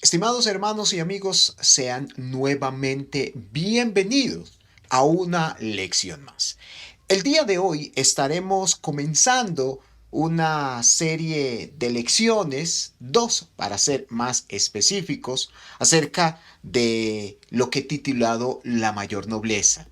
Estimados hermanos y amigos, sean nuevamente bienvenidos a una lección más. El día de hoy estaremos comenzando una serie de lecciones, dos para ser más específicos, acerca de lo que he titulado La mayor nobleza.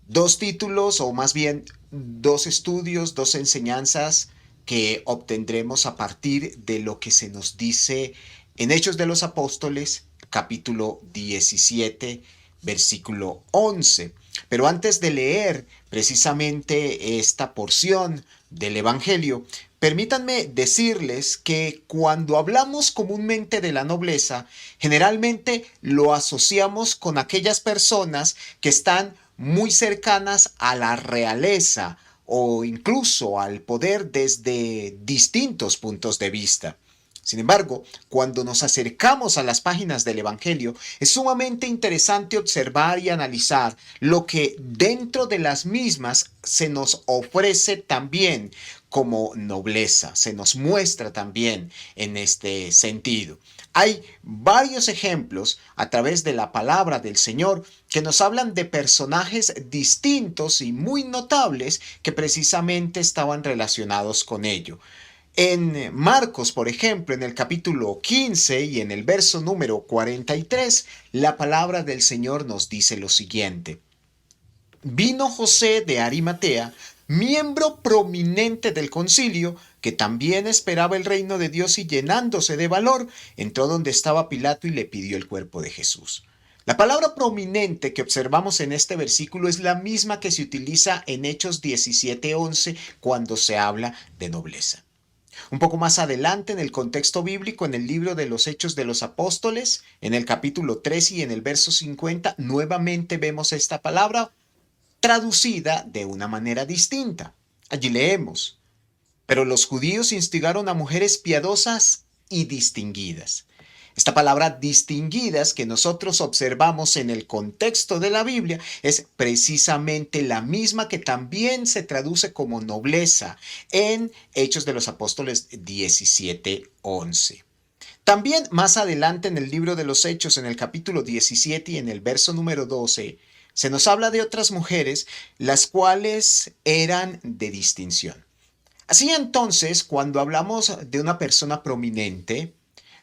Dos títulos, o más bien dos estudios, dos enseñanzas que obtendremos a partir de lo que se nos dice en Hechos de los Apóstoles, capítulo 17, versículo 11. Pero antes de leer precisamente esta porción del Evangelio, permítanme decirles que cuando hablamos comúnmente de la nobleza, generalmente lo asociamos con aquellas personas que están muy cercanas a la realeza o incluso al poder desde distintos puntos de vista. Sin embargo, cuando nos acercamos a las páginas del Evangelio, es sumamente interesante observar y analizar lo que dentro de las mismas se nos ofrece también como nobleza, se nos muestra también en este sentido. Hay varios ejemplos a través de la palabra del Señor que nos hablan de personajes distintos y muy notables que precisamente estaban relacionados con ello. En Marcos, por ejemplo, en el capítulo 15 y en el verso número 43, la palabra del Señor nos dice lo siguiente. Vino José de Arimatea, miembro prominente del concilio, que también esperaba el reino de Dios y llenándose de valor, entró donde estaba Pilato y le pidió el cuerpo de Jesús. La palabra prominente que observamos en este versículo es la misma que se utiliza en Hechos 17:11 cuando se habla de nobleza. Un poco más adelante en el contexto bíblico, en el libro de los Hechos de los Apóstoles, en el capítulo 3 y en el verso 50, nuevamente vemos esta palabra traducida de una manera distinta. Allí leemos, pero los judíos instigaron a mujeres piadosas y distinguidas. Esta palabra distinguidas que nosotros observamos en el contexto de la Biblia es precisamente la misma que también se traduce como nobleza en Hechos de los Apóstoles 17:11. También más adelante en el libro de los Hechos, en el capítulo 17 y en el verso número 12, se nos habla de otras mujeres, las cuales eran de distinción. Así entonces, cuando hablamos de una persona prominente,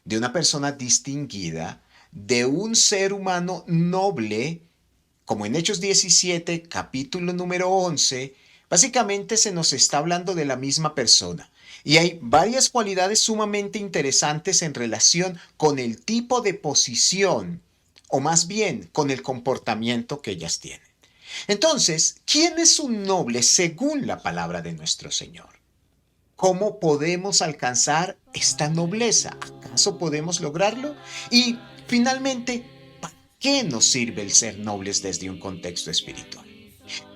de una persona distinguida, de un ser humano noble, como en Hechos 17, capítulo número 11, básicamente se nos está hablando de la misma persona. Y hay varias cualidades sumamente interesantes en relación con el tipo de posición, o más bien con el comportamiento que ellas tienen. Entonces, ¿quién es un noble según la palabra de nuestro Señor? ¿Cómo podemos alcanzar esta nobleza? ¿Acaso podemos lograrlo? Y finalmente, ¿para qué nos sirve el ser nobles desde un contexto espiritual?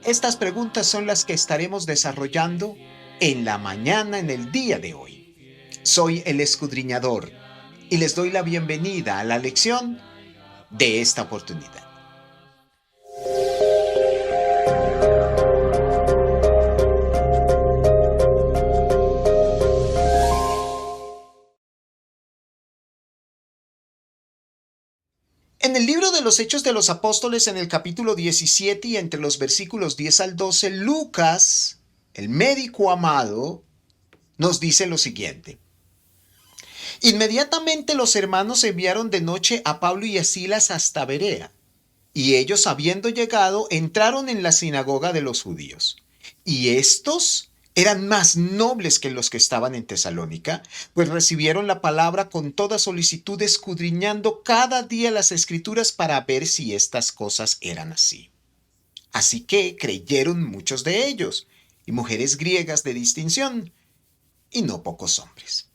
Estas preguntas son las que estaremos desarrollando en la mañana, en el día de hoy. Soy el escudriñador y les doy la bienvenida a la lección de esta oportunidad. En el libro de los Hechos de los Apóstoles, en el capítulo 17 y entre los versículos 10 al 12, Lucas, el médico amado, nos dice lo siguiente. Inmediatamente los hermanos enviaron de noche a Pablo y a Silas hasta Berea, y ellos, habiendo llegado, entraron en la sinagoga de los judíos. Y estos eran más nobles que los que estaban en Tesalónica, pues recibieron la palabra con toda solicitud, escudriñando cada día las escrituras para ver si estas cosas eran así. Así que creyeron muchos de ellos, y mujeres griegas de distinción, y no pocos hombres.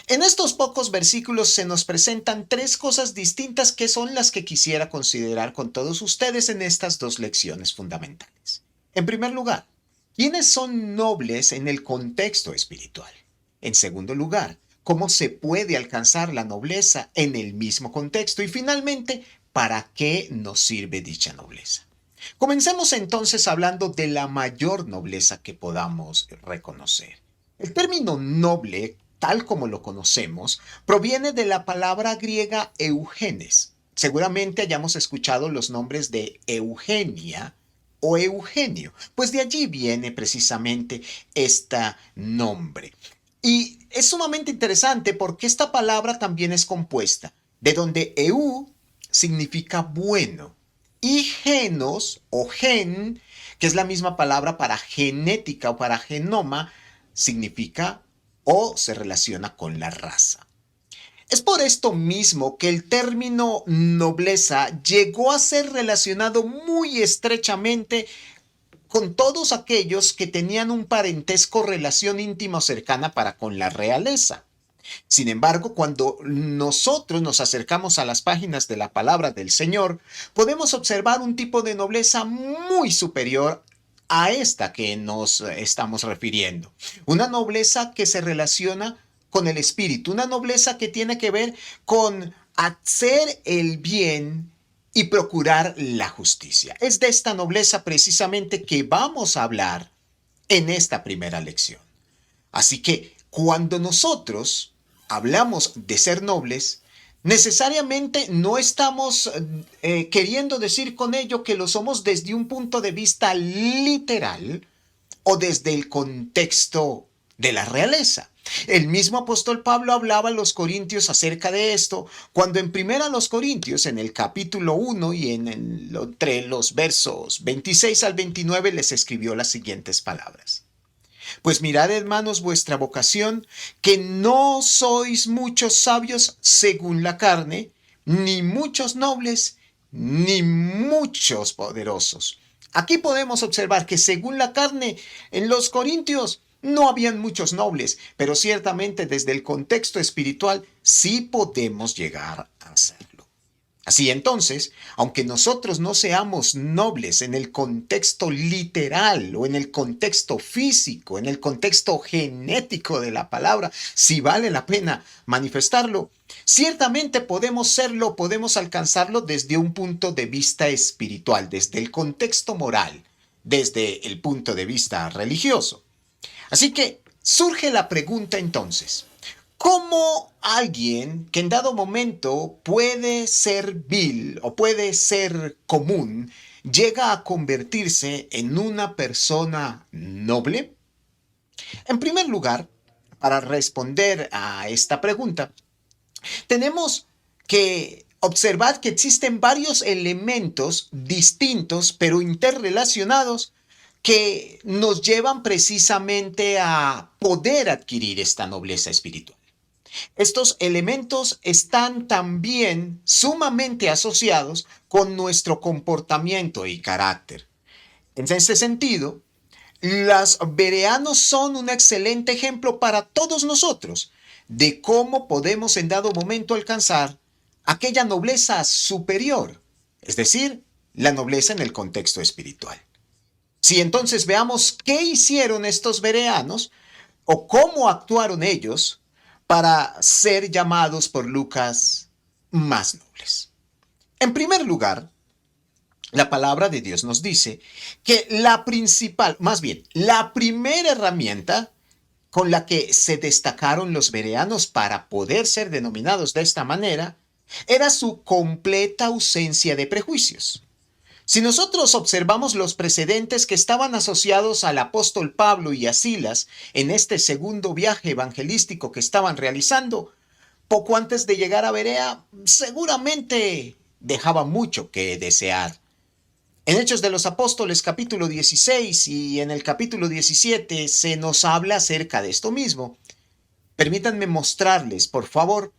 En estos pocos versículos se nos presentan tres cosas distintas que son las que quisiera considerar con todos ustedes en estas dos lecciones fundamentales. En primer lugar, ¿quiénes son nobles en el contexto espiritual? En segundo lugar, ¿cómo se puede alcanzar la nobleza en el mismo contexto? Y finalmente, ¿para qué nos sirve dicha nobleza? Comencemos entonces hablando de la mayor nobleza que podamos reconocer. El término noble tal como lo conocemos, proviene de la palabra griega eugenes. Seguramente hayamos escuchado los nombres de Eugenia o Eugenio, pues de allí viene precisamente este nombre. Y es sumamente interesante porque esta palabra también es compuesta, de donde eu significa bueno y genos o gen, que es la misma palabra para genética o para genoma, significa o se relaciona con la raza. Es por esto mismo que el término nobleza llegó a ser relacionado muy estrechamente con todos aquellos que tenían un parentesco, relación íntima o cercana para con la realeza. Sin embargo, cuando nosotros nos acercamos a las páginas de la palabra del Señor, podemos observar un tipo de nobleza muy superior a esta que nos estamos refiriendo. Una nobleza que se relaciona con el espíritu, una nobleza que tiene que ver con hacer el bien y procurar la justicia. Es de esta nobleza precisamente que vamos a hablar en esta primera lección. Así que cuando nosotros hablamos de ser nobles, necesariamente no estamos queriendo decir con ello que lo somos desde un punto de vista literal o desde el contexto de la realeza. El mismo apóstol Pablo hablaba a los corintios acerca de esto cuando en primera los Corintios, en el capítulo 1 y entre los versos 26 al 29 les escribió las siguientes palabras. Pues mirad, hermanos, vuestra vocación, que no sois muchos sabios según la carne, ni muchos nobles, ni muchos poderosos. Aquí podemos observar que según la carne, en los Corintios no habían muchos nobles, pero ciertamente desde el contexto espiritual sí podemos llegar a serlo. Así entonces, aunque nosotros no seamos nobles en el contexto literal o en el contexto físico, en el contexto genético de la palabra, si vale la pena manifestarlo, ciertamente podemos serlo, podemos alcanzarlo desde un punto de vista espiritual, desde el contexto moral, desde el punto de vista religioso. Así que surge la pregunta entonces, ¿cómo alguien que en dado momento puede ser vil o puede ser común llega a convertirse en una persona noble? En primer lugar, para responder a esta pregunta, tenemos que observar que existen varios elementos distintos pero interrelacionados que nos llevan precisamente a poder adquirir esta nobleza espiritual. Estos elementos están también sumamente asociados con nuestro comportamiento y carácter. En este sentido, los bereanos son un excelente ejemplo para todos nosotros de cómo podemos en dado momento alcanzar aquella nobleza superior, es decir, la nobleza en el contexto espiritual. Si entonces veamos qué hicieron estos bereanos o cómo actuaron ellos para ser llamados por Lucas más nobles. En primer lugar, la palabra de Dios nos dice que la principal, más bien, la primera herramienta con la que se destacaron los bereanos para poder ser denominados de esta manera era su completa ausencia de prejuicios. Si nosotros observamos los precedentes que estaban asociados al apóstol Pablo y a Silas en este segundo viaje evangelístico que estaban realizando, poco antes de llegar a Berea, seguramente dejaba mucho que desear. En Hechos de los Apóstoles capítulo 16 y en el capítulo 17 se nos habla acerca de esto mismo. Permítanme mostrarles, por favor,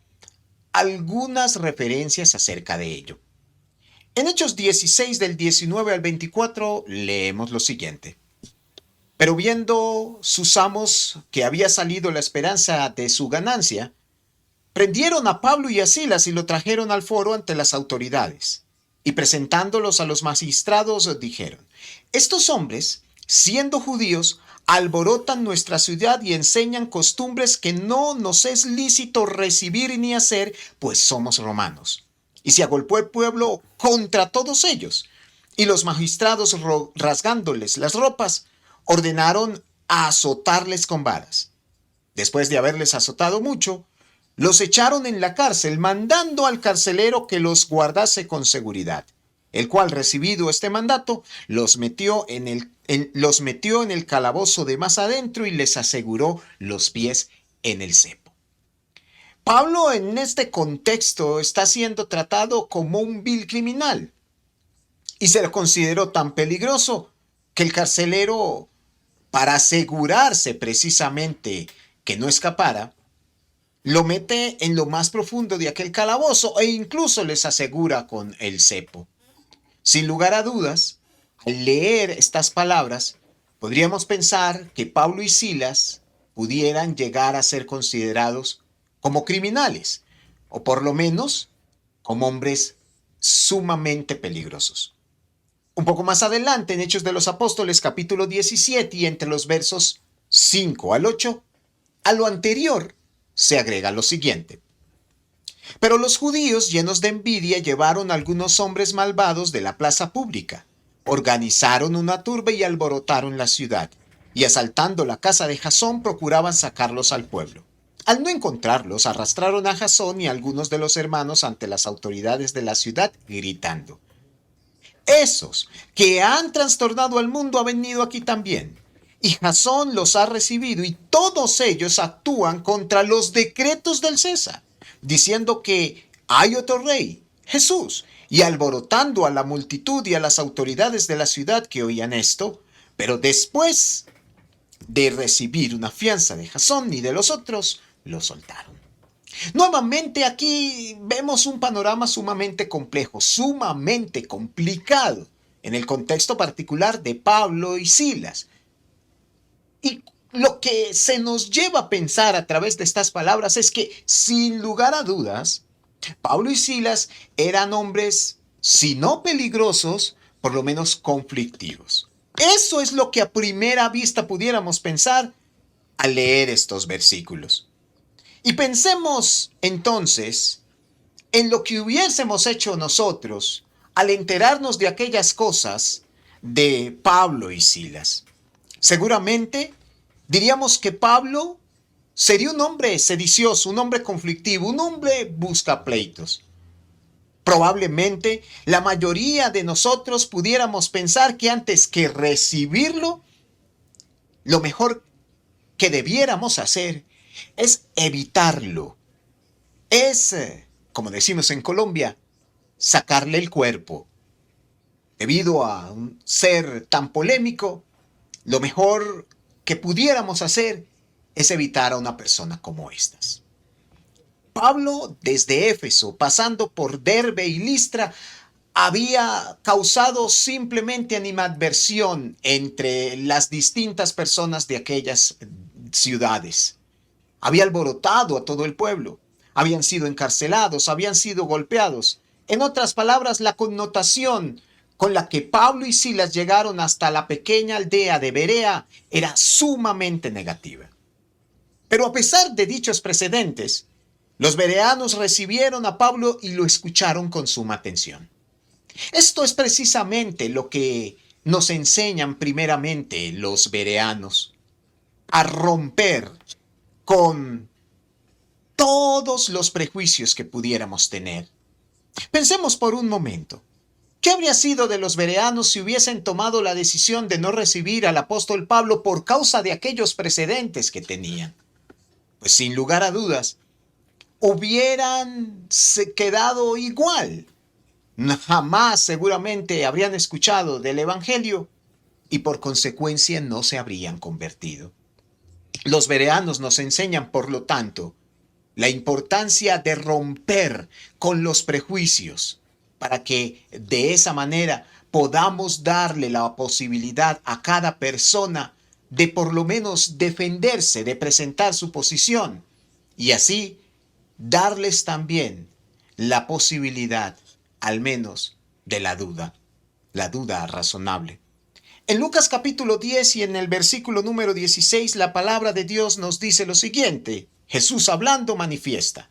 algunas referencias acerca de ello. En Hechos 16 del 19 al 24 leemos lo siguiente. Pero viendo sus amos que había salido la esperanza de su ganancia, prendieron a Pablo y a Silas y lo trajeron al foro ante las autoridades. Y presentándolos a los magistrados dijeron, estos hombres, siendo judíos, alborotan nuestra ciudad y enseñan costumbres que no nos es lícito recibir ni hacer, pues somos romanos. Y se agolpó el pueblo contra todos ellos. Y los magistrados, rasgándoles las ropas, ordenaron azotarles con varas. Después de haberles azotado mucho, los echaron en la cárcel, mandando al carcelero que los guardase con seguridad, el cual, recibido este mandato, los metió en el calabozo de más adentro y les aseguró los pies en el cepo. Pablo en este contexto está siendo tratado como un vil criminal y se lo consideró tan peligroso que el carcelero, para asegurarse precisamente que no escapara, lo mete en lo más profundo de aquel calabozo e incluso les asegura con el cepo. Sin lugar a dudas, al leer estas palabras, podríamos pensar que Pablo y Silas pudieran llegar a ser considerados como criminales, o por lo menos como hombres sumamente peligrosos. Un poco más adelante, en Hechos de los Apóstoles, capítulo 17, y entre los versos 5 al 8, a lo anterior se agrega lo siguiente. Pero los judíos, llenos de envidia, llevaron a algunos hombres malvados de la plaza pública, organizaron una turba y alborotaron la ciudad, y asaltando la casa de Jasón procuraban sacarlos al pueblo. Al no encontrarlos, arrastraron a Jasón y a algunos de los hermanos ante las autoridades de la ciudad, gritando: esos que han trastornado al mundo han venido aquí también. Y Jasón los ha recibido y todos ellos actúan contra los decretos del César, diciendo que hay otro rey, Jesús, y alborotando a la multitud y a las autoridades de la ciudad que oían esto, pero después de recibir una fianza de Jasón y de los otros, lo soltaron. Nuevamente aquí vemos un panorama sumamente complejo, sumamente complicado, en el contexto particular de Pablo y Silas. Y lo que se nos lleva a pensar a través de estas palabras es que, sin lugar a dudas, Pablo y Silas eran hombres, si no peligrosos, por lo menos conflictivos. Eso es lo que a primera vista pudiéramos pensar al leer estos versículos. Y pensemos entonces en lo que hubiésemos hecho nosotros al enterarnos de aquellas cosas de Pablo y Silas. Seguramente diríamos que Pablo sería un hombre sedicioso, un hombre conflictivo, un hombre buscapleitos. Probablemente la mayoría de nosotros pudiéramos pensar que antes que recibirlo, lo mejor que debiéramos hacer es evitarlo. Es, como decimos en Colombia, sacarle el cuerpo. Debido a un ser tan polémico, lo mejor que pudiéramos hacer es evitar a una persona como estas. Pablo, desde Éfeso, pasando por Derbe y Listra, había causado simplemente animadversión entre las distintas personas de aquellas ciudades. Había alborotado a todo el pueblo. Habían sido encarcelados, habían sido golpeados. En otras palabras, la connotación con la que Pablo y Silas llegaron hasta la pequeña aldea de Berea era sumamente negativa. Pero a pesar de dichos precedentes, los bereanos recibieron a Pablo y lo escucharon con suma atención. Esto es precisamente lo que nos enseñan primeramente los bereanos, a romper con todos los prejuicios que pudiéramos tener. Pensemos por un momento. ¿Qué habría sido de los bereanos si hubiesen tomado la decisión de no recibir al apóstol Pablo por causa de aquellos precedentes que tenían? Pues sin lugar a dudas, hubieran quedado igual. Jamás seguramente habrían escuchado del Evangelio y por consecuencia no se habrían convertido. Los bereanos nos enseñan, por lo tanto, la importancia de romper con los prejuicios para que de esa manera podamos darle la posibilidad a cada persona de por lo menos defenderse, de presentar su posición y así darles también la posibilidad, al menos, de la duda razonable. En Lucas capítulo 10 y en el versículo número 16, la palabra de Dios nos dice lo siguiente. Jesús hablando manifiesta: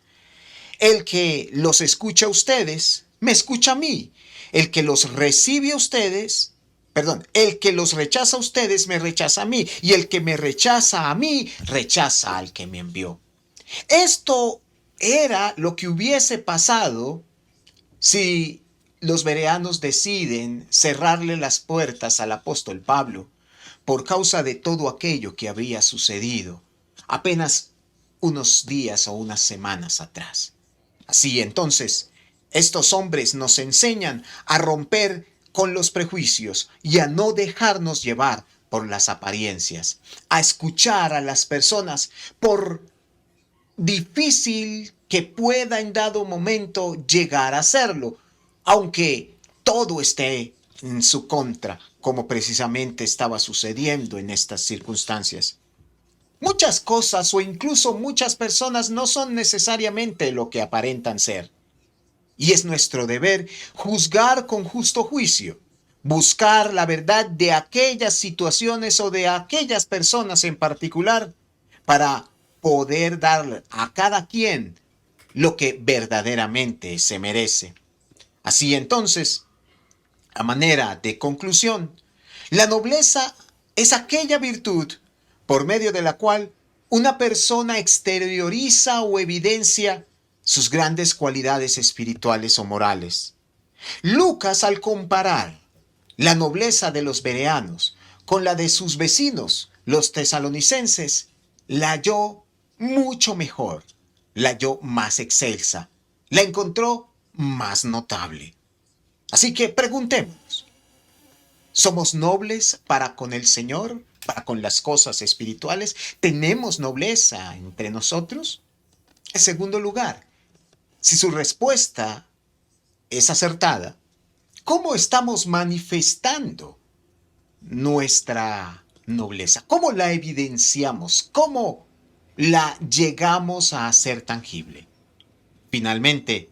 el que los escucha a ustedes, me escucha a mí. El que los recibe a ustedes, Perdón, el que los rechaza a ustedes me rechaza a mí, y el que me rechaza a mí rechaza al que me envió. Esto era lo que hubiese pasado si los bereanos deciden cerrarle las puertas al apóstol Pablo por causa de todo aquello que había sucedido apenas unos días o unas semanas atrás. Así entonces, estos hombres nos enseñan a romper con los prejuicios y a no dejarnos llevar por las apariencias, a escuchar a las personas por difícil que pueda en dado momento llegar a serlo, aunque todo esté en su contra, como precisamente estaba sucediendo en estas circunstancias. Muchas cosas o incluso muchas personas no son necesariamente lo que aparentan ser. Y es nuestro deber juzgar con justo juicio, buscar la verdad de aquellas situaciones o de aquellas personas en particular para poder dar a cada quien lo que verdaderamente se merece. Así entonces, a manera de conclusión, la nobleza es aquella virtud por medio de la cual una persona exterioriza o evidencia sus grandes cualidades espirituales o morales. Lucas, al comparar la nobleza de los bereanos con la de sus vecinos, los tesalonicenses, la halló mucho mejor, la halló más excelsa, la encontró más notable. Así que preguntémonos, ¿somos nobles para con el Señor, para con las cosas espirituales? ¿Tenemos nobleza entre nosotros? En segundo lugar, si su respuesta es acertada, ¿cómo estamos manifestando nuestra nobleza? ¿Cómo la evidenciamos? ¿Cómo la llegamos a hacer tangible? Finalmente,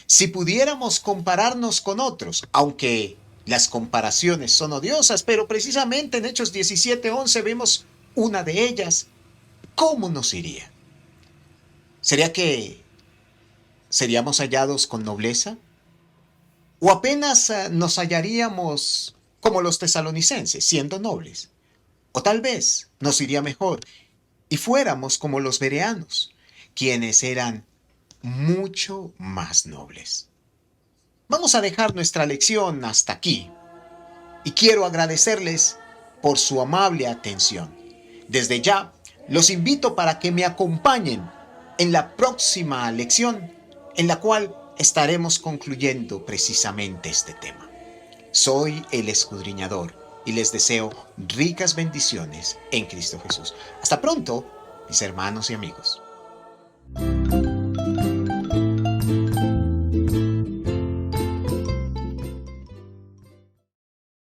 si pudiéramos compararnos con otros, aunque las comparaciones son odiosas, pero precisamente en Hechos 17:11 vemos una de ellas, ¿cómo nos iría? ¿Sería que seríamos hallados con nobleza? ¿O apenas nos hallaríamos como los tesalonicenses, siendo nobles? O tal vez nos iría mejor y fuéramos como los bereanos, quienes eran mucho más nobles. Vamos a dejar nuestra lección hasta aquí y quiero agradecerles por su amable atención. Desde ya, los invito para que me acompañen en la próxima lección en la cual estaremos concluyendo precisamente este tema. Soy el escudriñador y les deseo ricas bendiciones en Cristo Jesús. Hasta pronto, mis hermanos y amigos.